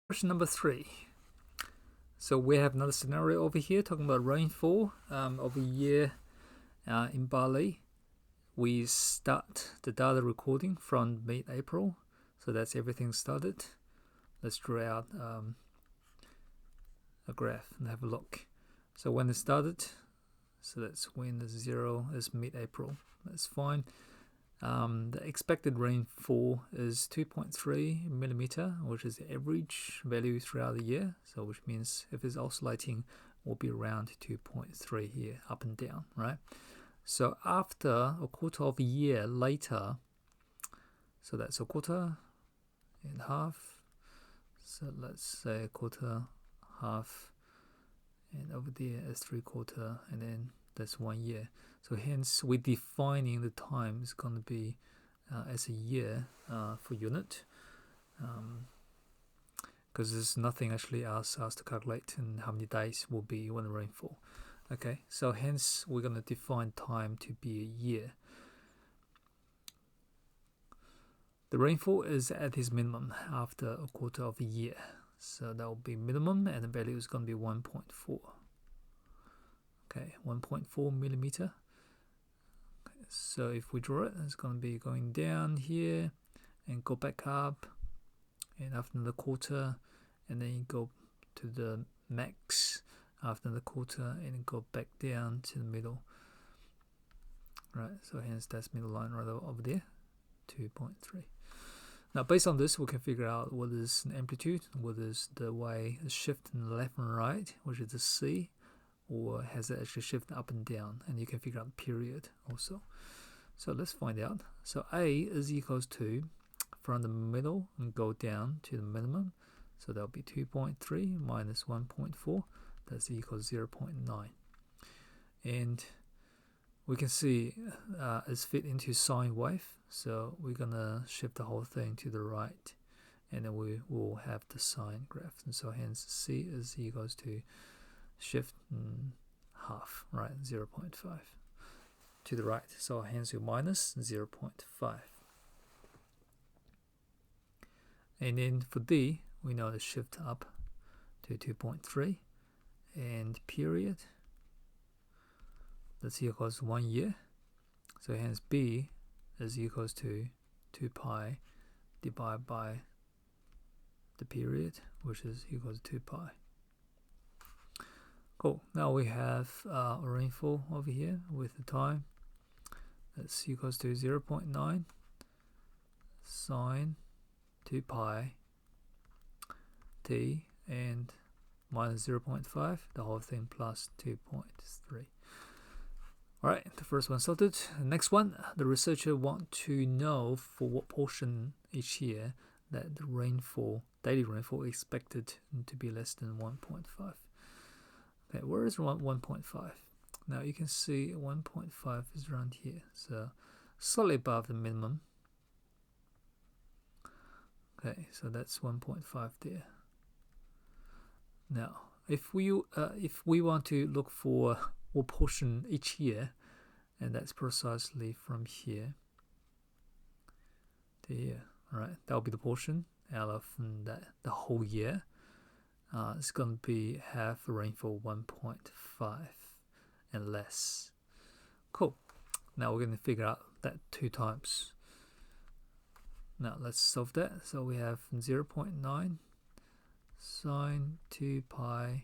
Question number 3. So we have another scenario over here talking about rainfall of a year in Bali. We start the data recording from mid-April, so that's everything started. Let's draw out a graph and have a look. So when it started, so that's when the 0 is mid-April. That's fine. The expected rainfall is 2.3 millimeter, which is the average value throughout the year. So which means if it's oscillating, will be around 2.3 here, up and down, right? So after a quarter of a year later, so that's a quarter and half. So let's say a quarter, half, and over there is 3/4, and then that's 1 year. So hence we're defining the time is going to be as a year for unit, because there's nothing actually asks us to calculate and how many days will be when the rainfall. Okay, so hence we're going to define time to be a year. The rainfall is at its minimum after a quarter of a year. So that will be minimum, and the value is going to be 1.4. Okay, 1.4 millimeter. Okay, so if we draw it, it's going to be going down here and go back up, and after the quarter, and then you go to the max after the quarter, and go back down to the middle. Right, so hence that's middle line right over there, 2.3. Now, based on this, we can figure out what is an amplitude, what is the way a shift in the left and right, which is the C, or has it actually shifted up and down, and you can figure out the period also. So let's find out. So A is equals to, from the middle and go down to the minimum, so that'll be 2.3 minus 1.4, that's equals 0.9. And we can see it's fit into sine wave, so we're gonna shift the whole thing to the right, and then we will have the sine graph. And so hence C is equals to shift half, right, 0.5 to the right. So hence you minus 0.5. And then for D, we know the shift up to 2.3, and period, that's equals 1 year. So hence B is equals to 2 pi divided by the period, which is equals to 2 pi. Cool. Now we have a rainfall over here with the time. That's equals to 0.9 sine 2 pi t and minus 0.5, the whole thing plus 2.3. Alright, the first one sorted. The next one, the researcher want to know for what portion each year that the rainfall, daily rainfall, expected to be less than 1.5. Okay, where is 1.5? Now you can see 1.5 is around here, so slightly above the minimum. Okay, so that's 1.5 there. Now, if we want to look for what portion each year, and that's precisely from here to here. All right, that'll be the portion out of that the whole year. It's going to be half a rainfall 1.5 and less. Cool. Now we're going to figure out that 2 times. Now let's solve that. So we have 0.9 sine 2 pi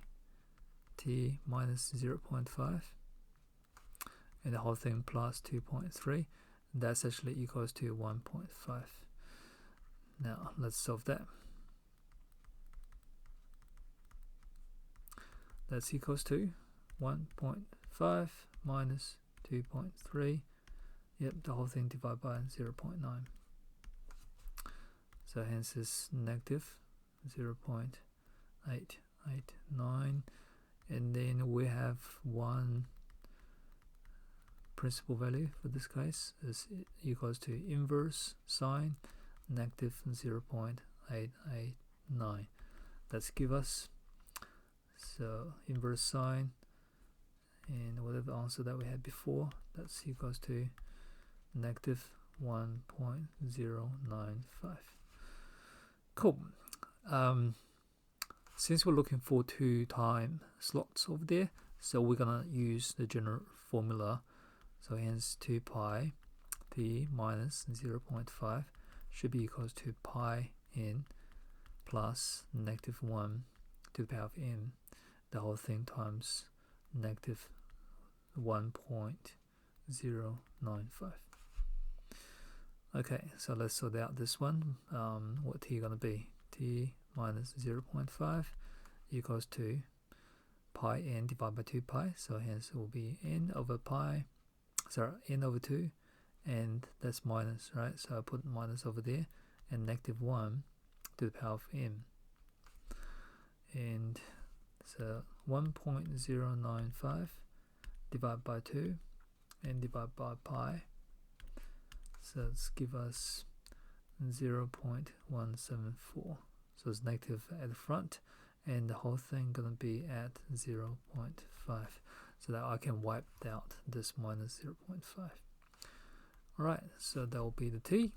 t minus 0.5, and the whole thing plus 2.3. That's actually equals to 1.5. Now let's solve that. That's equals to 1.5 minus 2.3. Yep, the whole thing divided by 0.9. So hence it's negative 0.889. And then we have one principal value for this case is equals to inverse sine negative 0.889. That's give us, so inverse sine and whatever answer that we had before, that's equals to negative 1.095. Cool. since we're looking for 2 time slots over there, so we're gonna use the general formula. So hence 2 pi t minus 0.5 should be equals to pi n plus negative 1 to the power of n, the whole thing times negative 1.095. Okay, so let's sort out this one. What t gonna be? T minus 0.5 equals to pi n divided by 2 pi, so hence it will be n over 2, and that's minus, right? So I put minus over there, and negative 1 to the power of n, and so 1.095 divided by 2 and divided by pi, so it's give us 0.174. So it's negative at the front, and the whole thing gonna be at 0.5, so that I can wipe out this minus 0.5. Alright, so that will be the t.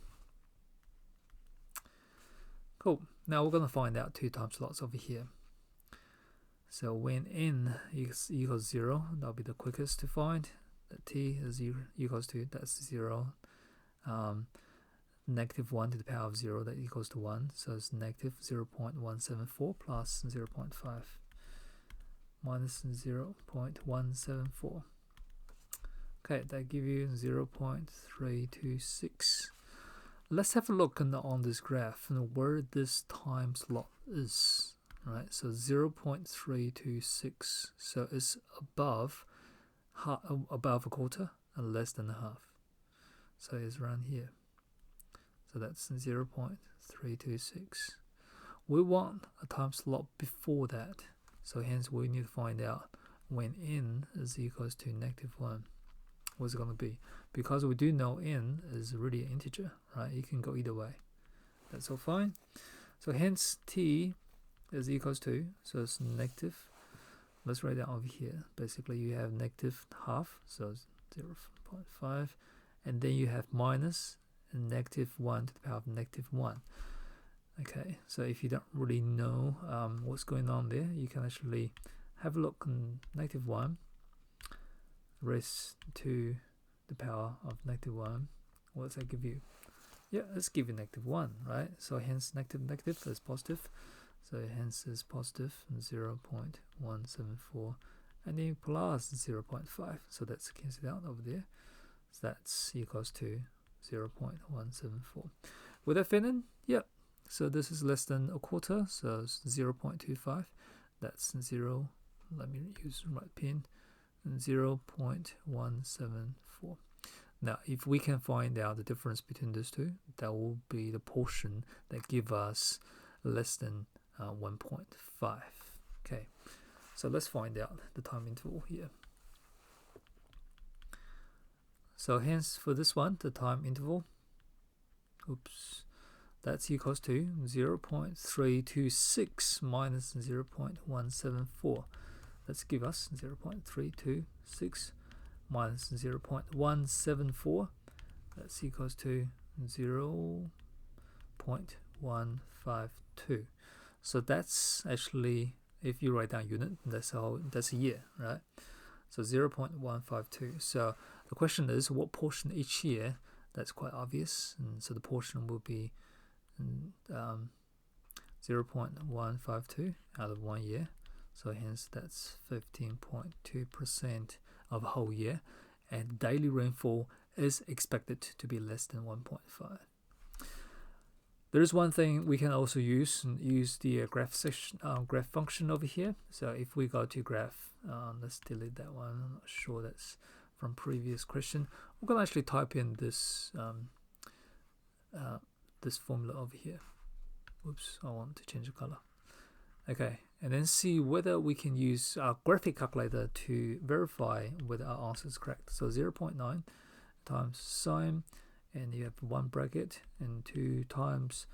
Cool. Now we're gonna find out 2 time slots over here. So when n equals 0, that'll be the quickest to find. That t is equals to, that's 0. Negative 1 to the power of 0, that equals to 1, so it's negative 0.174 plus 0.5 minus 0.174. Okay, that gives you 0.326. Let's have a look on this graph and where this time slot is. Right, so 0.326, so it's above a quarter and less than a half, so it's around here. So that's 0.326. We want a time slot before that, so hence we need to find out when n is equals to negative 1. What's it going to be? Because we do know n is really an integer, right? It can go either way. That's all fine. So hence t is equals to, so it's negative. Let's write that over here. Basically, you have negative half, so 0.5, and then you have minus and negative 1 to the power of negative 1. Okay, so if you don't really know what's going on there, you can actually have a look on negative 1 raised to the power of negative 1. What does that give you? Yeah, let's give you negative 1, right? So hence negative is positive. So hence is positive 0.174, and then plus 0.5. So that's cancelled out over there. So that's equals to 0.174. Would that fit in? Yep. So this is less than a quarter, so it's 0.25. That's 0. Let me use the right pin. 0.174. Now, if we can find out the difference between these two, that will be the portion that give us less than 1.5. Okay, so let's find out the time interval here. So hence for this one, the time interval, that's equals to 0.326 minus 0.174. Let's give us 0.326 minus 0.174. That's equals to 0.152. So that's actually, if you write down unit, that's a year, right? So 0.152. So the question is, what portion each year? That's quite obvious, and so the portion will be 0.152 out of 1 year. So hence that's 15.2% of a whole year, and daily rainfall is expected to be less than 1.5. There is one thing we can also use the graph function over here. So if we go to graph, let's delete that one. I'm not sure that's from previous question. We're gonna actually type in this this formula over here. Oops, I want to change the color. Okay, and then see whether we can use our graphic calculator to verify whether our answer is correct. So 0.9 times sine, and you have 1 bracket, and 2 times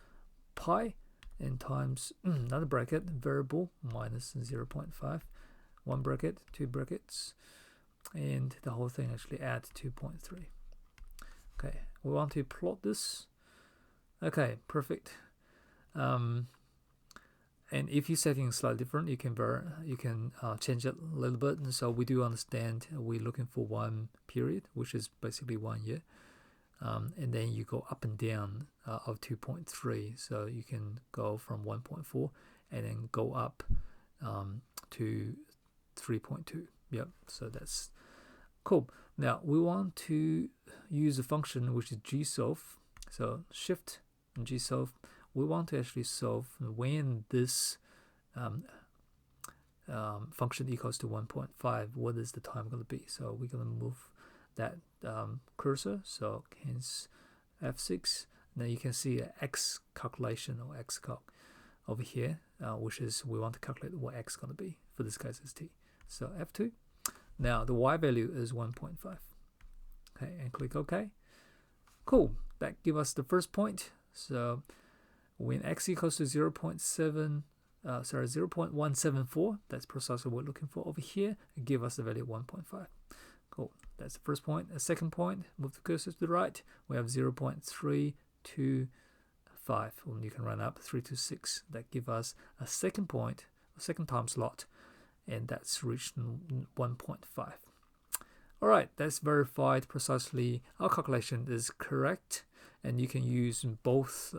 pi, and times another bracket, variable, minus 0.5, 1 bracket, 2 brackets, and the whole thing actually adds 2.3. Okay, we want to plot this. Okay, perfect. And if you're setting slightly different, you can change it a little bit. And so we do understand we're looking for 1 period, which is basically 1 year. And then you go up and down of 2.3. So you can go from 1.4 and then go up to 3.2. Yep, so that's cool. Now we want to use a function which is gsolve. So shift and gsolve. We want to actually solve when this function equals to 1.5, what is the time going to be? So we're going to move that cursor, so hence F6. Now you can see an X calculation or X calc over here, which is we want to calculate what X is going to be. For this case is T. So F2. Now the Y value is 1.5. Okay, and click OK. Cool. That gives us the first point. So when X equals to 0.174, that's precisely what we're looking for over here. It gives us the value of 1.5. Cool. That's the first point. A second point, move the cursor to the right. We have 0.325. Well, you can run up 326. That gives us a second point, a second time slot, and that's reached 1.5. All right, that's verified precisely. Our calculation is correct, and you can use both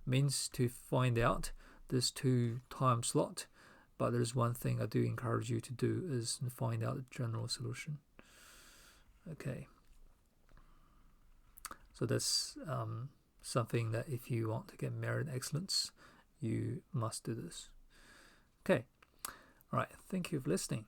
means to find out this 2 time slot. But there's one thing I do encourage you to do is find out the general solution. Okay, so that's something that if you want to get merit excellence, you must do this. Okay, all right, thank you for listening.